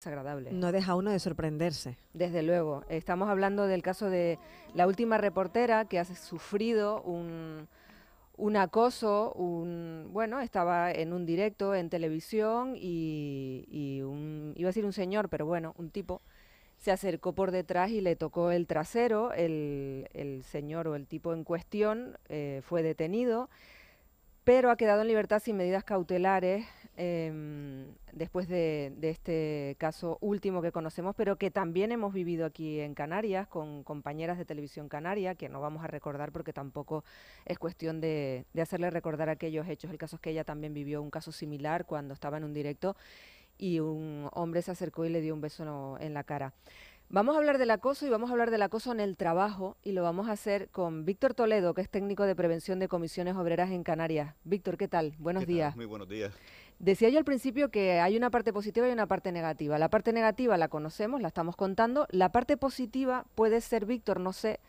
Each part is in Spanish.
desagradable. No deja uno de sorprenderse. Desde luego. Estamos hablando del caso de la última reportera que ha sufrido un acoso, bueno, estaba en un directo en televisión y iba a decir un señor, pero bueno, un tipo se acercó por detrás y le tocó el trasero. El señor o el tipo en cuestión fue detenido, pero ha quedado en libertad sin medidas cautelares después de este caso último que conocemos, pero que también hemos vivido aquí en Canarias con compañeras de televisión canaria, que no vamos a recordar porque tampoco es cuestión de hacerle recordar aquellos hechos. El caso es que ella también vivió un caso similar cuando estaba en un directo y un hombre se acercó y le dio un beso en la cara. Vamos a hablar del acoso y vamos a hablar del acoso en el trabajo y lo vamos a hacer con Víctor Toledo, que es técnico de prevención de comisiones obreras en Canarias. Víctor, ¿qué tal? Buenos ¿Qué tal? días. Muy buenos días. Decía yo al principio que hay una parte positiva y una parte negativa. La parte negativa la conocemos, la estamos contando. La parte positiva puede ser, Víctor, no sé,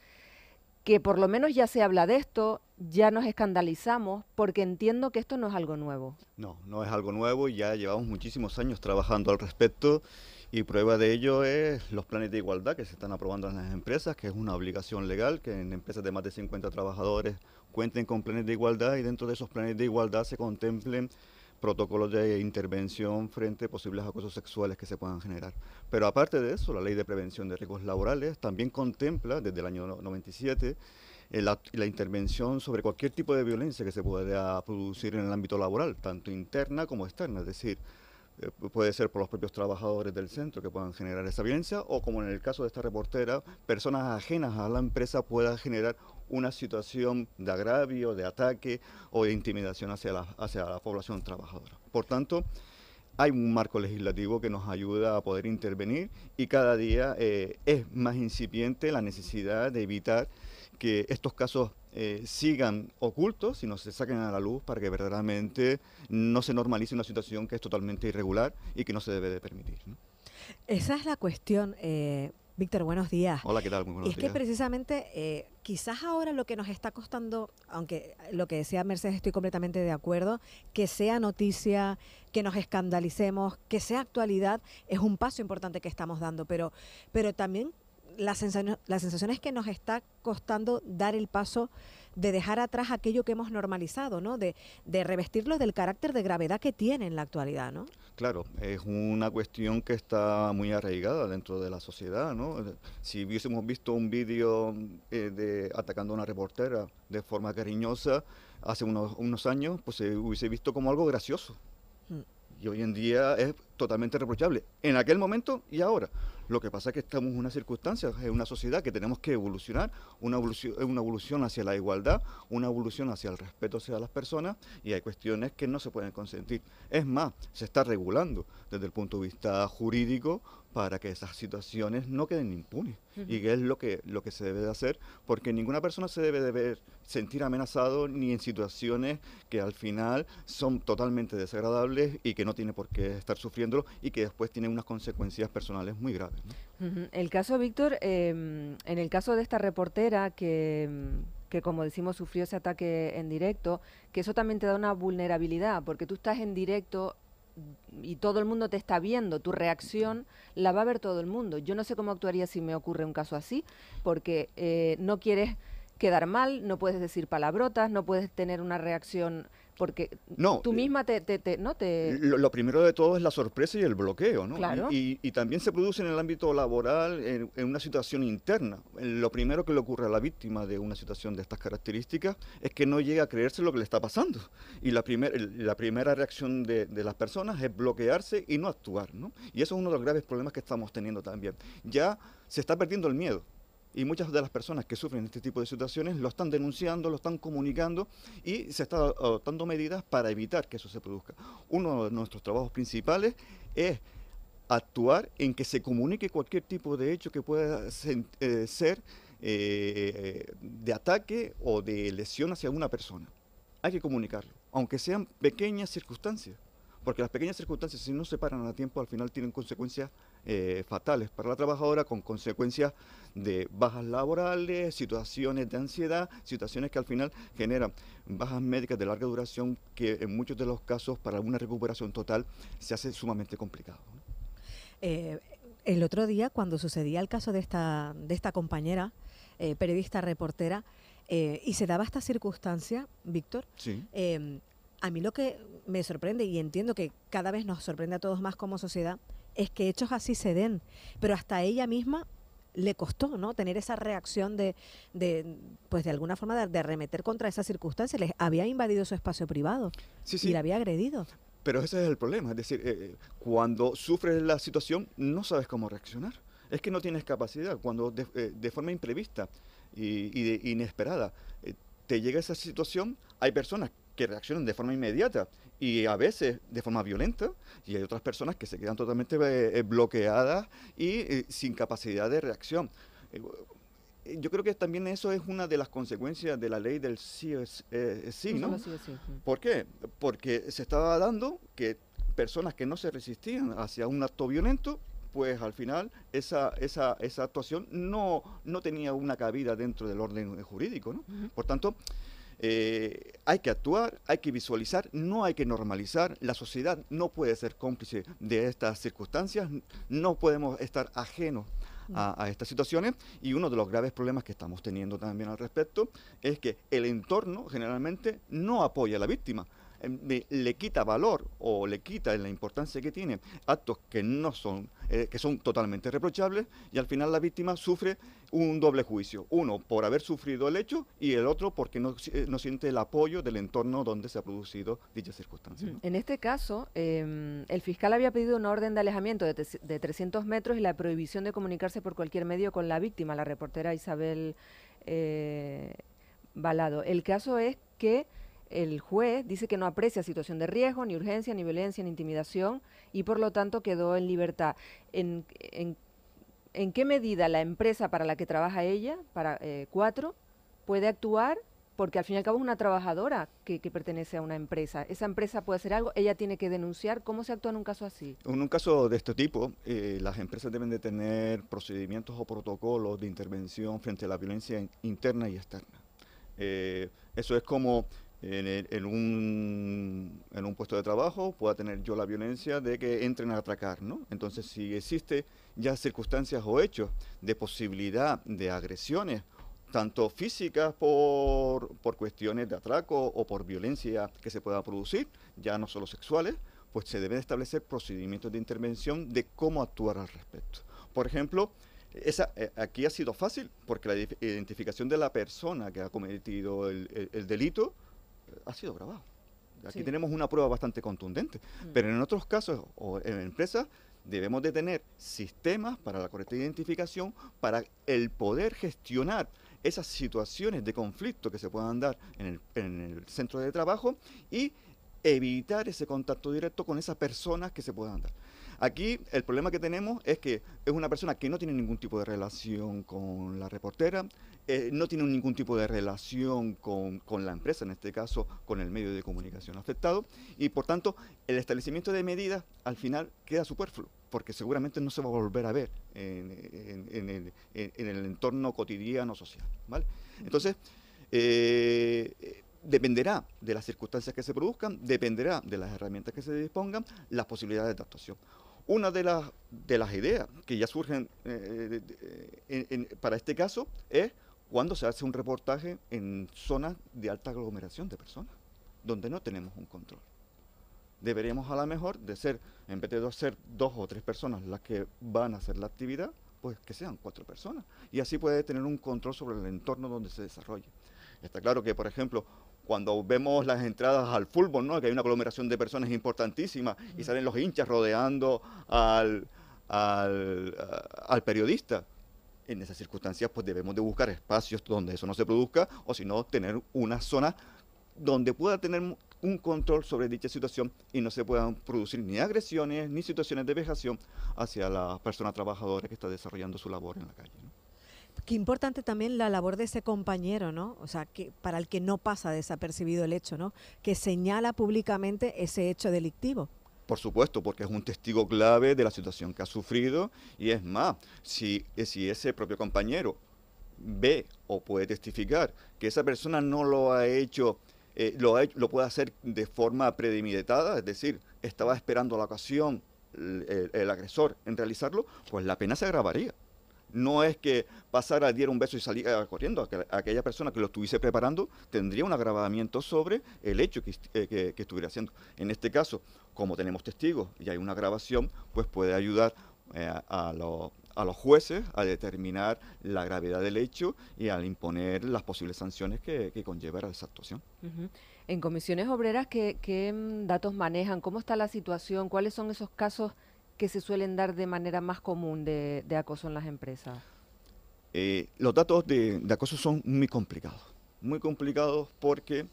que por lo menos ya se habla de esto, ya nos escandalizamos, porque entiendo que esto no es algo nuevo. No, no es algo nuevo, ya llevamos muchísimos años trabajando al respecto y prueba de ello es los planes de igualdad que se están aprobando en las empresas, que es una obligación legal que en empresas de más de 50 trabajadores cuenten con planes de igualdad y dentro de esos planes de igualdad se contemplen protocolos de intervención frente a posibles acosos sexuales que se puedan generar. Pero aparte de eso, la Ley de Prevención de Riesgos Laborales también contempla desde el año 97 la intervención sobre cualquier tipo de violencia que se pueda producir en el ámbito laboral, tanto interna como externa, es decir, puede ser por los propios trabajadores del centro que puedan generar esa violencia o como en el caso de esta reportera, personas ajenas a la empresa puedan generar una situación de agravio, de ataque o de intimidación hacia la población trabajadora. Por tanto, hay un marco legislativo que nos ayuda a poder intervenir y cada día es más incipiente la necesidad de evitar que estos casos sigan ocultos y no se saquen a la luz para que verdaderamente no se normalice una situación que es totalmente irregular y que no se debe de permitir, ¿no? Esa es la cuestión. Víctor, buenos días. Hola, ¿qué tal? Muy buenos Y es que días. precisamente quizás ahora lo que nos está costando, aunque lo que decía Mercedes estoy completamente de acuerdo, que sea noticia, que nos escandalicemos, que sea actualidad, es un paso importante que estamos dando, pero también la sensación es que nos está costando dar el paso de dejar atrás aquello que hemos normalizado, ¿no? De revestirlo del carácter de gravedad que tiene en la actualidad, ¿no? Claro, es una cuestión que está muy arraigada dentro de la sociedad, ¿no? Si hubiésemos visto un vídeo atacando a una reportera de forma cariñosa hace unos años, pues se hubiese visto como algo gracioso. Mm. Y hoy en día es totalmente reprochable, en aquel momento y ahora. Lo que pasa es que estamos en una circunstancia, en una sociedad que tenemos que evolucionar, una evolución hacia la igualdad, una evolución hacia el respeto hacia las personas, y hay cuestiones que no se pueden consentir. Es más, se está regulando desde el punto de vista jurídico para que esas situaciones no queden impunes. Y que es lo que se debe de hacer, porque ninguna persona se debe de sentir amenazado ni en situaciones que al final son totalmente desagradables y que no tiene por qué estar sufriéndolo y que después tienen unas consecuencias personales muy graves, ¿no? El caso, Víctor, en el caso de esta reportera que como decimos sufrió ese ataque en directo, que eso también te da una vulnerabilidad, porque tú estás en directo y todo el mundo te está viendo, tu reacción la va a ver todo el mundo. Yo no sé cómo actuaría si me ocurre un caso así, porque no quieres quedar mal, no puedes decir palabrotas, no puedes tener una reacción, porque No, tú misma lo primero de todo es la sorpresa y el bloqueo, ¿no? Claro. Y también se produce en el ámbito laboral en una situación interna. Lo primero que le ocurre a la víctima de una situación de estas características es que no llega a creerse lo que le está pasando. Y la primera reacción de las personas es bloquearse y no actuar, ¿no? Y eso es uno de los graves problemas que estamos teniendo también. Ya se está perdiendo el miedo. Y muchas de las personas que sufren este tipo de situaciones lo están denunciando, lo están comunicando y se están adoptando medidas para evitar que eso se produzca. Uno de nuestros trabajos principales es actuar en que se comunique cualquier tipo de hecho que pueda ser de ataque o de lesión hacia una persona. Hay que comunicarlo, aunque sean pequeñas circunstancias. Porque las pequeñas circunstancias, si no se paran a tiempo, al final tienen consecuencias fatales para la trabajadora, con consecuencias de bajas laborales, situaciones de ansiedad, situaciones que al final generan bajas médicas de larga duración que en muchos de los casos para una recuperación total se hace sumamente complicado, ¿no? Eh, el otro día, cuando sucedía el caso de esta compañera, periodista, reportera, y se daba esta circunstancia, Víctor, Sí. A mí lo que me sorprende, y entiendo que cada vez nos sorprende a todos más como sociedad, es que hechos así se den, pero hasta ella misma le costó, ¿no?, tener esa reacción pues de alguna forma de arremeter contra esa circunstancia. Les había invadido su espacio privado Sí, y sí. la había agredido. Pero ese es el problema, es decir, cuando sufres la situación no sabes cómo reaccionar. Es que no tienes capacidad. Cuando de forma imprevista y de inesperada te llega esa situación, hay personas que reaccionan de forma inmediata y a veces de forma violenta, y hay otras personas que se quedan totalmente bloqueadas y sin capacidad de reacción. Eh, yo creo que también eso es una de las consecuencias de la ley del sí es sí, Un ¿no? solo sí es sí. ¿Por qué? Porque se estaba dando que personas que no se resistían hacia un acto violento, pues al final esa actuación no tenía una cabida dentro del orden jurídico, ¿no? Ujú. Por tanto, hay que actuar, hay que visualizar, no hay que normalizar. La sociedad no puede ser cómplice de estas circunstancias, no podemos estar ajenos a estas situaciones, y uno de los graves problemas que estamos teniendo también al respecto es que el entorno generalmente no apoya a la víctima. Le quita valor o le quita la importancia que tiene actos que no son, que son totalmente reprochables, y al final la víctima sufre un doble juicio, uno por haber sufrido el hecho y el otro porque no siente el apoyo del entorno donde se ha producido dicha circunstancia, ¿no? En este caso, el fiscal había pedido una orden de alejamiento de 300 metros y la prohibición de comunicarse por cualquier medio con la víctima, la reportera Isabel Balado. El caso es que el juez dice que no aprecia situación de riesgo, ni urgencia, ni violencia, ni intimidación, y por lo tanto quedó en libertad. ¿En qué medida la empresa para la que trabaja ella, para Cuatro, puede actuar? Porque al fin y al cabo es una trabajadora que pertenece a una empresa. Esa empresa puede hacer algo, ella tiene que denunciar. ¿Cómo se actúa en un caso así? En un caso de este tipo, las empresas deben de tener procedimientos o protocolos de intervención frente a la violencia interna y externa. Eso es como en un puesto de trabajo pueda tener yo la violencia de que entren a atracar, ¿no? Entonces, si existe ya circunstancias o hechos de posibilidad de agresiones, tanto físicas por cuestiones de atraco o por violencia que se pueda producir, ya no solo sexuales, pues se deben establecer procedimientos de intervención de cómo actuar al respecto. Por ejemplo, aquí ha sido fácil porque la identificación de la persona que ha cometido el delito ha sido grabado. Aquí tenemos una prueba bastante contundente, pero en otros casos o en empresas debemos de tener sistemas para la correcta identificación, para el poder gestionar esas situaciones de conflicto que se puedan dar en el centro de trabajo y evitar ese contacto directo con esas personas que se puedan dar. Aquí el problema que tenemos es que es una persona que no tiene ningún tipo de relación con la reportera, no tiene ningún tipo de relación con la empresa, en este caso con el medio de comunicación afectado, y por tanto el establecimiento de medidas al final queda superfluo, porque seguramente no se va a volver a ver en el entorno cotidiano social, ¿vale? Entonces, dependerá de las circunstancias que se produzcan, dependerá de las herramientas que se dispongan, las posibilidades de actuación. Una de las ideas que ya surgen para este caso es cuando se hace un reportaje en zonas de alta aglomeración de personas, donde no tenemos un control. Deberíamos a lo mejor de ser, en vez de ser 2 o 3 personas las que van a hacer la actividad, pues que sean 4 personas. Y así puede tener un control sobre el entorno donde se desarrolle. Está claro que, por ejemplo, cuando vemos las entradas al fútbol, ¿no?, que hay una aglomeración de personas importantísima y salen los hinchas rodeando al periodista, en esas circunstancias pues debemos de buscar espacios donde eso no se produzca, o si no, tener una zona donde pueda tener un control sobre dicha situación y no se puedan producir ni agresiones ni situaciones de vejación hacia la persona trabajadora que está desarrollando su labor en la calle, ¿no? Qué importante también la labor de ese compañero, ¿no? O sea, que para el que no pasa desapercibido el hecho, ¿no?, que señala públicamente ese hecho delictivo. Por supuesto, porque es un testigo clave de la situación que ha sufrido, y es más, si ese propio compañero ve o puede testificar que esa persona no lo ha hecho, lo puede hacer de forma premeditada, es decir, estaba esperando la ocasión el agresor en realizarlo, pues la pena se agravaría. No es que pasara, diera un beso y saliera corriendo. Aquella persona que lo estuviese preparando tendría un agravamiento sobre el hecho que estuviera haciendo. En este caso, como tenemos testigos y hay una grabación, pues puede ayudar a los jueces a determinar la gravedad del hecho y al imponer las posibles sanciones que conlleva esa actuación. Ujú. En comisiones obreras, ¿qué datos manejan? ¿Cómo está la situación? ¿Cuáles son esos casos que se suelen dar de manera más común de acoso en las empresas? Los datos de acoso son muy complicados porque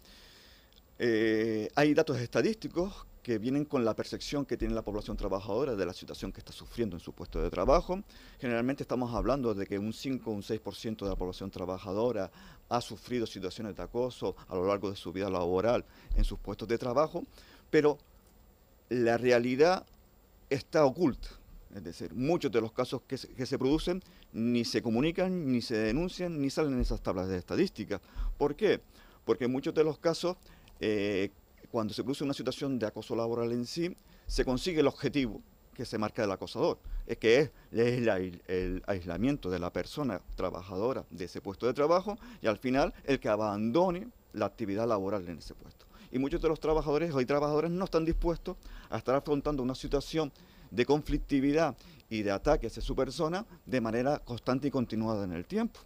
hay datos estadísticos que vienen con la percepción que tiene la población trabajadora de la situación que está sufriendo en su puesto de trabajo. Generalmente estamos hablando de que un 5 o un 6% de la población trabajadora ha sufrido situaciones de acoso a lo largo de su vida laboral en sus puestos de trabajo, pero la realidad está oculta. Es decir, muchos de los casos que se producen ni se comunican, ni se denuncian, ni salen en esas tablas de estadística. ¿Por qué? Porque en muchos de los casos, cuando se produce una situación de acoso laboral en sí, se consigue el objetivo que se marca el acosador, que es el aislamiento de la persona trabajadora de ese puesto de trabajo y al final el que abandone la actividad laboral en ese puesto. Y muchos de los trabajadores y trabajadoras no están dispuestos a estar afrontando una situación de conflictividad y de ataque hacia su persona de manera constante y continuada en el tiempo.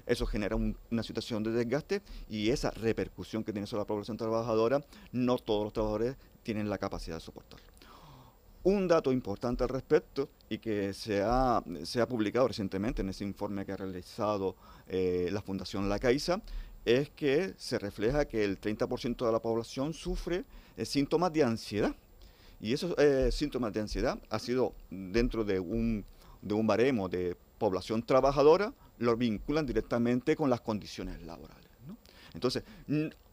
Eso genera una situación de desgaste y esa repercusión que tiene sobre la población trabajadora, no todos los trabajadores tienen la capacidad de soportarlo. Un dato importante al respecto y que se ha publicado recientemente en ese informe que ha realizado la Fundación La Caixa, es que se refleja que el 30% de la población sufre síntomas de ansiedad. Y esos síntomas de ansiedad ha sido dentro de un baremo de población trabajadora, lo vinculan directamente con las condiciones laborales, ¿no? Entonces,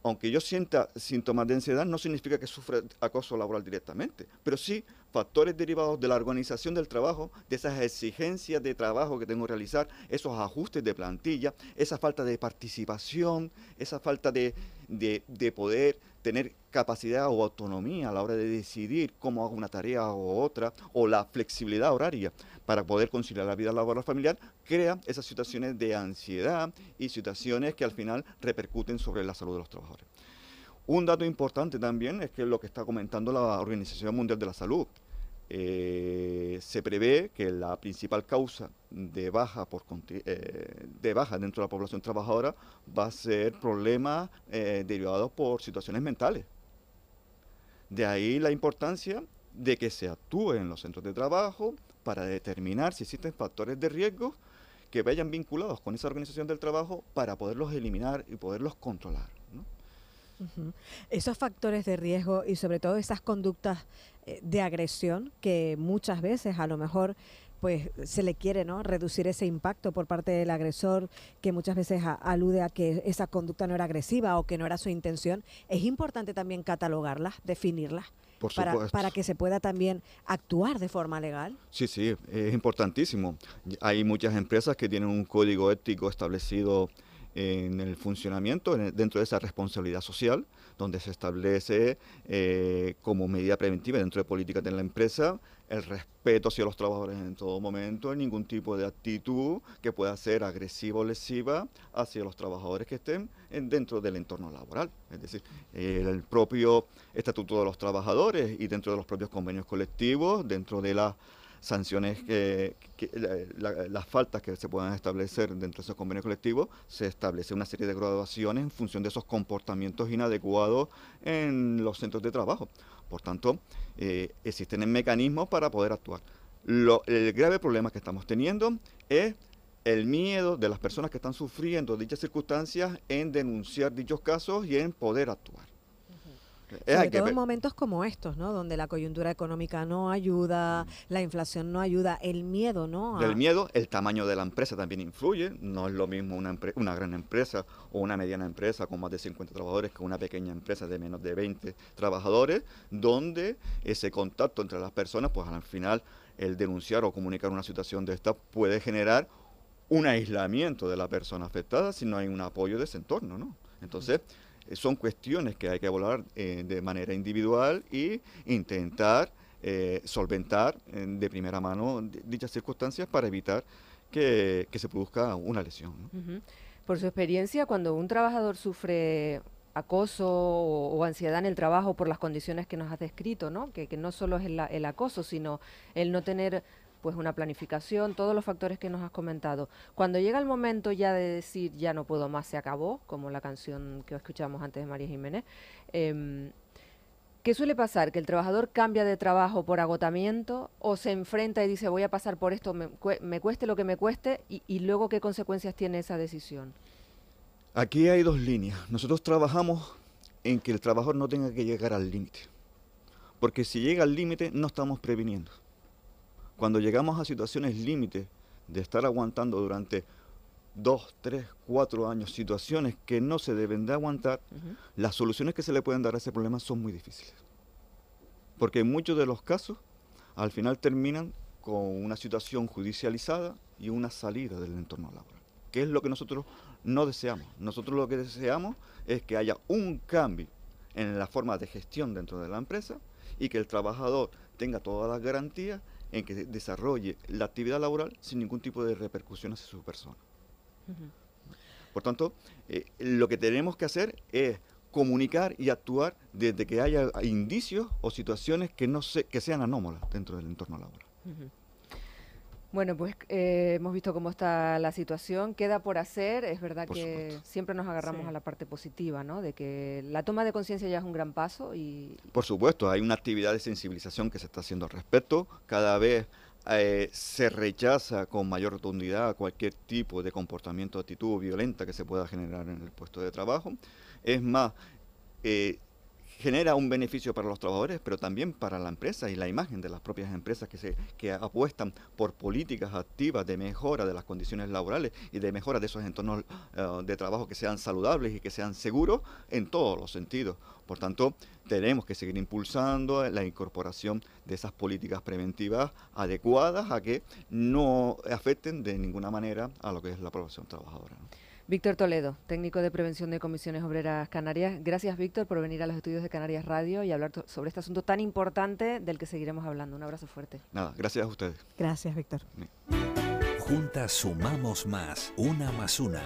aunque yo sienta síntomas de ansiedad, no significa que sufra acoso laboral directamente, pero sí factores derivados de la organización del trabajo, de esas exigencias de trabajo que tengo que realizar, esos ajustes de plantilla, esa falta de participación, esa falta de poder tener capacidad o autonomía a la hora de decidir cómo hago una tarea o otra, o la flexibilidad horaria para poder conciliar la vida laboral familiar, crea esas situaciones de ansiedad y situaciones que al final repercuten sobre la salud de los trabajadores. Un dato importante también es que lo que está comentando la Organización Mundial de la Salud. Se prevé que la principal causa de baja dentro de la población trabajadora va a ser problemas derivados por situaciones mentales. De ahí la importancia de que se actúe en los centros de trabajo para determinar si existen factores de riesgo que vayan vinculados con esa organización del trabajo para poderlos eliminar y poderlos controlar, ¿no? Uh-huh. Esos factores de riesgo y sobre todo esas conductas de agresión que muchas veces a lo mejor pues se le quiere, ¿no?, reducir ese impacto por parte del agresor, que muchas veces alude a que esa conducta no era agresiva o que no era su intención. Es importante también catalogarlas, definirlas, para que se pueda también actuar de forma legal. Sí, sí, es importantísimo. Hay muchas empresas que tienen un código ético establecido en el funcionamiento, dentro de esa responsabilidad social, donde se establece como medida preventiva dentro de políticas de la empresa el respeto hacia los trabajadores en todo momento, en ningún tipo de actitud que pueda ser agresiva o lesiva hacia los trabajadores que estén dentro del entorno laboral. Es decir, el propio Estatuto de los Trabajadores y dentro de los propios convenios colectivos, dentro de las sanciones, las faltas que se puedan establecer dentro de esos convenios colectivos, se establece una serie de graduaciones en función de esos comportamientos inadecuados en los centros de trabajo. Por tanto, existen mecanismos para poder actuar. El grave problema que estamos teniendo es el miedo de las personas que están sufriendo dichas circunstancias en denunciar dichos casos y en poder actuar. Sobre todo en momentos como estos, ¿no?, donde la coyuntura económica no ayuda, la inflación no ayuda, el miedo, ¿no? El miedo, el tamaño de la empresa también influye. No es lo mismo una gran empresa o una mediana empresa con más de 50 trabajadores que una pequeña empresa de menos de 20 trabajadores, donde ese contacto entre las personas, pues al final el denunciar o comunicar una situación de esta puede generar un aislamiento de la persona afectada si no hay un apoyo de ese entorno, ¿no? Entonces, son cuestiones que hay que evaluar de manera individual y intentar solventar de primera mano dichas circunstancias para evitar que se produzca una lesión, ¿no? Ujú. Por su experiencia, cuando un trabajador sufre acoso o ansiedad en el trabajo por las condiciones que nos has descrito, ¿no? Que no solo es el acoso, sino el no tener pues una planificación, todos los factores que nos has comentado. Cuando llega el momento ya de decir ya no puedo más, se acabó, como la canción que escuchamos antes de María Jiménez, ¿qué suele pasar? ¿Que el trabajador cambia de trabajo por agotamiento o se enfrenta y dice voy a pasar por esto, me cueste lo que me cueste y luego qué consecuencias tiene esa decisión? Aquí hay dos líneas. Nosotros trabajamos en que el trabajador no tenga que llegar al límite, porque si llega al límite no estamos previniendo. Cuando llegamos a situaciones límite de estar aguantando durante 2, 3, 4 años situaciones que no se deben de aguantar, las soluciones que se le pueden dar a ese problema son muy difíciles. Porque en muchos de los casos, al final terminan con una situación judicializada y una salida del entorno laboral, que es lo que nosotros no deseamos. Nosotros lo que deseamos es que haya un cambio en la forma de gestión dentro de la empresa y que el trabajador tenga todas las garantías en que desarrolle la actividad laboral sin ningún tipo de repercusión hacia su persona. Por tanto, lo que tenemos que hacer es comunicar y actuar desde que haya indicios o situaciones que sean anómalas dentro del entorno laboral. Bueno, pues hemos visto cómo está la situación, queda por hacer, es verdad Por que supuesto. siempre nos agarramos Sí. a la parte positiva, ¿no? De que la toma de conciencia ya es un gran paso y... Por supuesto, hay una actividad de sensibilización que se está haciendo al respecto. Cada vez se rechaza con mayor rotundidad cualquier tipo de comportamiento, actitud violenta que se pueda generar en el puesto de trabajo. Es más, genera un beneficio para los trabajadores, pero también para la empresa y la imagen de las propias empresas que apuestan por políticas activas de mejora de las condiciones laborales y de mejora de esos entornos de trabajo que sean saludables y que sean seguros en todos los sentidos. Por tanto, tenemos que seguir impulsando la incorporación de esas políticas preventivas adecuadas a que no afecten de ninguna manera a lo que es la población trabajadora, ¿no? Víctor Toledo, técnico de prevención de comisiones obreras Canarias. Gracias, Víctor, por venir a los estudios de Canarias Radio y hablar sobre este asunto tan importante del que seguiremos hablando. Un abrazo fuerte. Nada, gracias a ustedes. Gracias, Víctor. Juntas sumamos más, una más una.